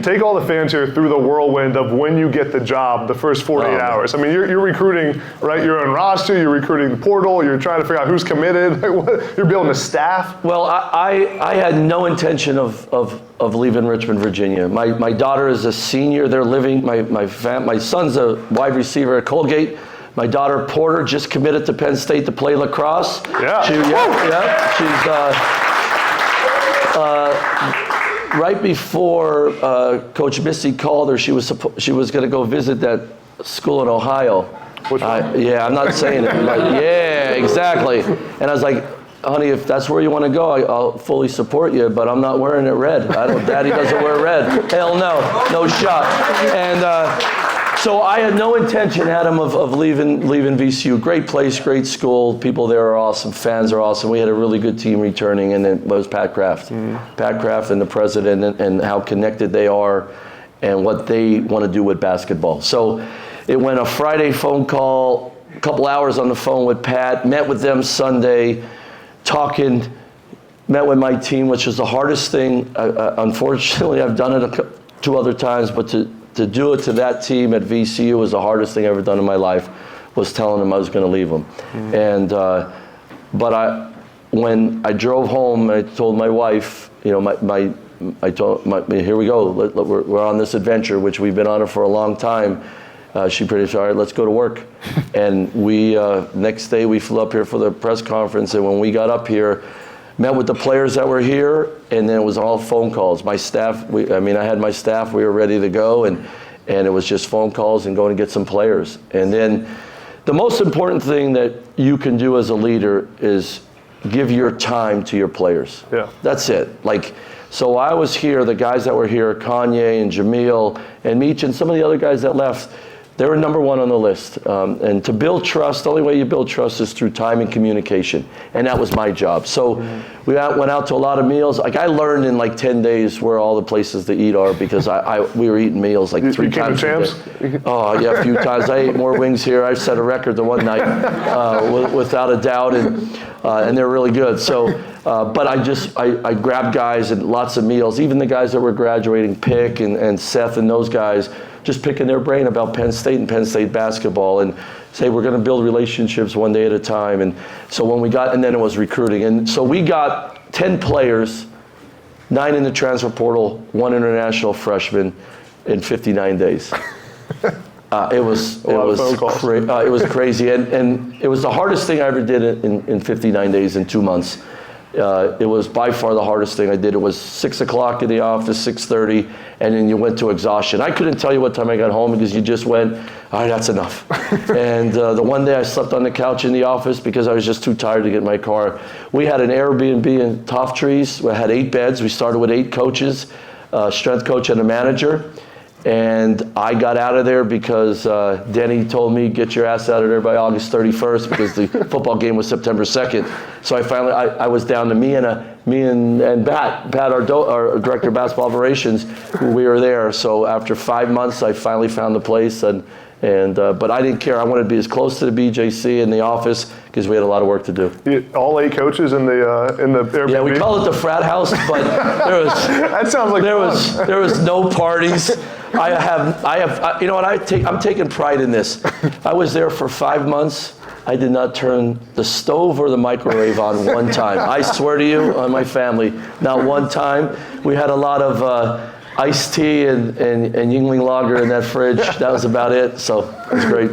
Take all the fans here through the whirlwind of when you get the job, the first 48 hours. I mean, you're recruiting, right? You're on roster, you're recruiting the portal, you're trying to figure out who's committed, you're building a staff. Well, I had no intention of leaving Richmond, Virginia. My daughter is a senior. They're living, my son's a wide receiver at Colgate. My daughter, Porter, just committed to Penn State to play lacrosse. Yeah. She's right before Coach Missy called her, she was going to go visit that school in Ohio. Which one? Yeah, I'm not saying it. Like, yeah, exactly. And I was like, honey, if that's where you want to go, I'll fully support you, but I'm not wearing it red. Daddy doesn't wear red. Hell no shot. And so I had no intention, Adam, of leaving VCU. Great place, great school. People there are awesome. Fans are awesome. We had a really good team returning, and it was Pat Kraft. Pat Kraft and the president, and how connected they are and what they want to do with basketball. So it went a Friday phone call, a couple hours on the phone with Pat, met with them Sunday, talking, met with my team, which was the hardest thing. Unfortunately, I've done it two other times, but to do it to that team at VCU was the hardest thing I've ever done in my life, was telling them I was going to leave them. And but when I drove home, I told my wife, you know, I told here we go, we're on this adventure, which we've been on it for a long time. She pretty much, all right, let's go to work. And we, next day we flew up here for the press conference, and when we got up here, met with the players that were here, and then it was all phone calls. My staff, I had my staff, we were ready to go, and it was just phone calls and going to get some players. And then the most important thing that you can do as a leader is give your time to your players. Yeah. That's it. So I was here, the guys that were here, Kanye and Jamil and Meech and some of the other guys that left, they were number one on the list. And to build trust, the only way you build trust is through time and communication. And that was my job. So we went out to a lot of meals. I learned in 10 days where all the places to eat are, because we were eating meals 3 times a day. Oh, yeah, a few times. I ate more wings here. I set a record the one night, without a doubt. And they're really good. So, but I grabbed guys and lots of meals, even the guys that were graduating, Pick and Seth and those guys, just picking their brain about Penn State and Penn State basketball, and say we're going to build relationships one day at a time. And so and then it was recruiting. And so we got 10 players, 9 in the transfer portal, 1 international freshman in 59 days. It was crazy, and it was the hardest thing I ever did in 59 days, in 2 months. It was by far the hardest thing I did. It was 6 o'clock in the office, 6:30, and then you went to exhaustion. I couldn't tell you what time I got home, because you just went, all right, that's enough. And the one day I slept on the couch in the office because I was just too tired to get in my car. We had an Airbnb in Tough Trees. We had 8 beds. We started with 8 coaches, strength coach and a manager. And I got out of there because Denny told me, get your ass out of there by August 31st, because the football game was September 2nd. So I was down to me and Pat, our director of basketball operations, we were there. So after 5 months, I finally found the place, but I didn't care. I wanted to be as close to the BJC in the office, because we had a lot of work to do. All 8 coaches in the Airbnb? Yeah, we call it the frat house, but that sounds like there was no parties. I have, you know what, I'm taking pride in this. I was there for 5 months. I did not turn the stove or the microwave on one time. I swear to you, on my family, not one time. We had a lot of iced tea and Yingling Lager in that fridge. That was about it, so it was great.